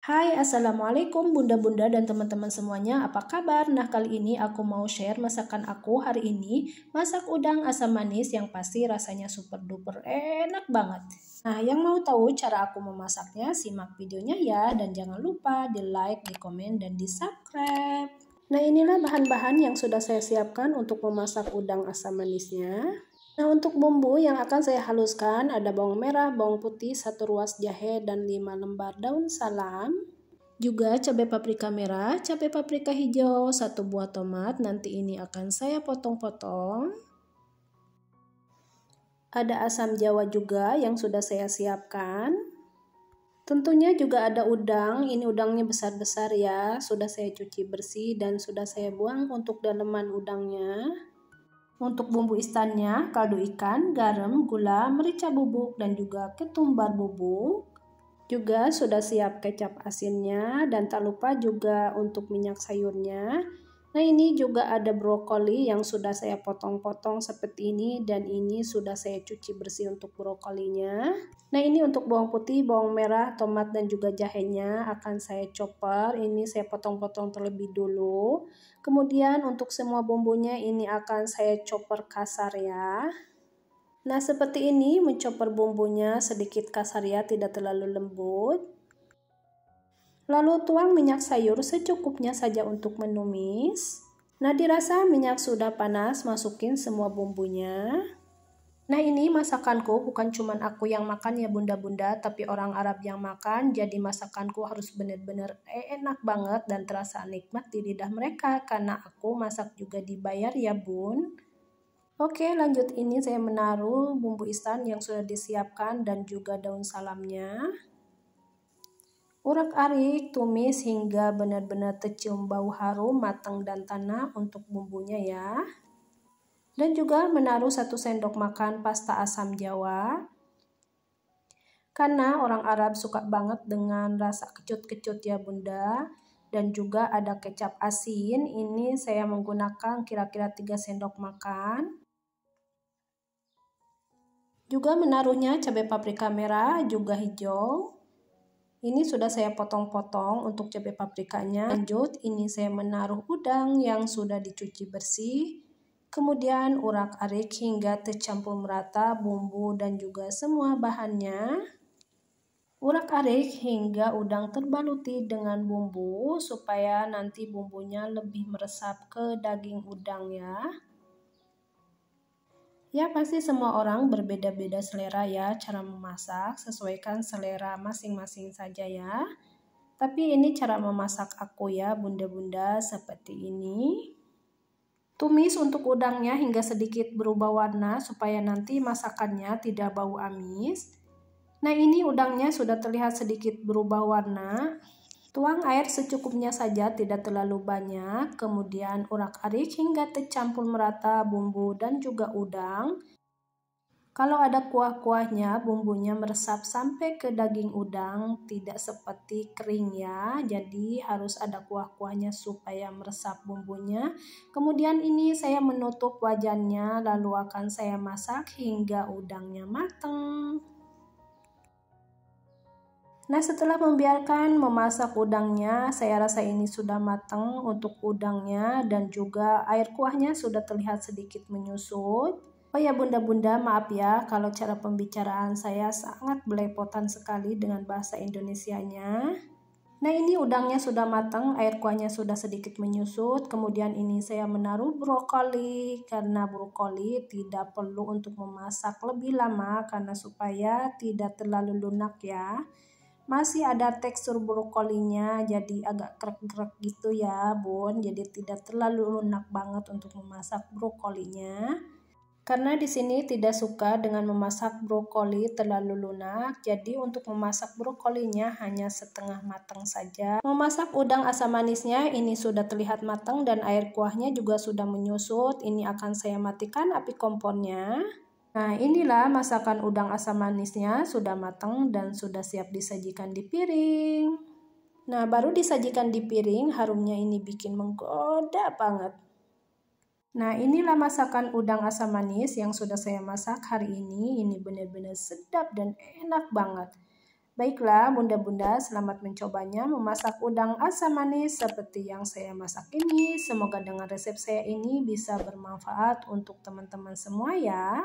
Hai, Assalamualaikum bunda-bunda dan teman-teman semuanya, apa kabar? Nah, kali ini aku mau share masakan aku hari ini, masak udang asam manis yang pasti rasanya super duper enak banget. Nah, yang mau tahu cara aku memasaknya, simak videonya ya, dan jangan lupa di like, di komen, dan di subscribe. Nah, inilah bahan-bahan yang sudah saya siapkan untuk memasak udang asam manisnya. Nah, untuk bumbu yang akan saya haluskan ada bawang merah, bawang putih, 1 ruas jahe, dan 5 lembar daun salam. Juga cabai paprika merah, cabai paprika hijau, 1 buah tomat, nanti ini akan saya potong-potong. Ada asam jawa juga yang sudah saya siapkan. Tentunya juga ada udang, ini udangnya besar-besar ya, sudah saya cuci bersih dan sudah saya buang untuk daleman udangnya. Untuk bumbu istannya, kaldu ikan, garam, gula, merica bubuk, dan juga ketumbar bubuk. Juga sudah siap kecap asinnya dan tak lupa juga untuk minyak sayurnya. Nah, ini juga ada brokoli yang sudah saya potong-potong seperti ini dan ini sudah saya cuci bersih untuk brokolinya. Nah, ini untuk bawang putih, bawang merah, tomat dan juga jahenya akan saya chopper. Ini saya potong-potong terlebih dulu. Kemudian untuk semua bumbunya ini akan saya chopper kasar ya. Nah, seperti ini menchopper bumbunya sedikit kasar ya, tidak terlalu lembut. Lalu tuang minyak sayur secukupnya saja untuk menumis. Nah, dirasa minyak sudah panas, masukin semua bumbunya. Nah, ini masakanku bukan cuma aku yang makan ya bunda-bunda, tapi orang Arab yang makan. Jadi masakanku harus benar-benar enak banget dan terasa nikmat di lidah mereka karena aku masak juga dibayar ya bun. Oke, lanjut ini saya menaruh bumbu instan yang sudah disiapkan dan juga daun salamnya. Urak-arik, tumis hingga benar-benar tercium bau harum, matang dan tanah untuk bumbunya ya. Dan juga menaruh 1 sendok makan pasta asam jawa. Karena orang Arab suka banget dengan rasa kecut-kecut ya bunda. Dan juga ada kecap asin, ini saya menggunakan kira-kira 3 sendok makan. Juga menaruhnya cabai paprika merah juga hijau. Ini sudah saya potong-potong untuk cabai paprikanya. Lanjut, ini saya menaruh udang yang sudah dicuci bersih. Kemudian urak-arik hingga tercampur merata bumbu dan juga semua bahannya. Urak-arik hingga udang terbaluti dengan bumbu supaya nanti bumbunya lebih meresap ke daging udang ya. Ya, pasti semua orang berbeda-beda selera ya cara memasak, sesuaikan selera masing-masing saja ya. Tapi ini cara memasak aku ya bunda-bunda seperti ini. Tumis untuk udangnya hingga sedikit berubah warna supaya nanti masakannya tidak bau amis. Nah, ini udangnya sudah terlihat sedikit berubah warna. Tuang air secukupnya saja, tidak terlalu banyak. Kemudian urak-arik hingga tercampur merata bumbu dan juga udang. Kalau ada kuah-kuahnya, bumbunya meresap sampai ke daging udang, tidak seperti kering ya. Jadi harus ada kuah-kuahnya supaya meresap bumbunya. Kemudian ini saya menutup wajannya, lalu akan saya masak hingga udangnya matang. Nah, setelah membiarkan memasak udangnya, saya rasa ini sudah matang untuk udangnya dan juga air kuahnya sudah terlihat sedikit menyusut. Oh ya bunda-bunda, maaf ya kalau cara pembicaraan saya sangat belepotan sekali dengan bahasa Indonesianya. Nah, ini udangnya sudah matang, air kuahnya sudah sedikit menyusut. Kemudian ini saya menaruh brokoli karena brokoli tidak perlu untuk memasak lebih lama karena supaya tidak terlalu lunak ya. Masih ada tekstur brokolinya jadi agak krek-krek gitu ya bun, jadi tidak terlalu lunak banget untuk memasak brokolinya. Karena di sini tidak suka dengan memasak brokoli terlalu lunak, jadi untuk memasak brokolinya hanya setengah matang saja. Memasak udang asam manisnya ini sudah terlihat matang dan air kuahnya juga sudah menyusut. Ini akan saya matikan api kompornya. Nah, inilah masakan udang asam manisnya sudah matang dan sudah siap disajikan di piring. Nah, baru disajikan di piring, harumnya ini bikin menggoda banget. Nah, inilah masakan udang asam manis yang sudah saya masak hari ini. Ini benar-benar sedap dan enak banget. Baiklah bunda-bunda, selamat mencobanya memasak udang asam manis seperti yang saya masak ini. Semoga dengan resep saya ini bisa bermanfaat untuk teman-teman semua ya.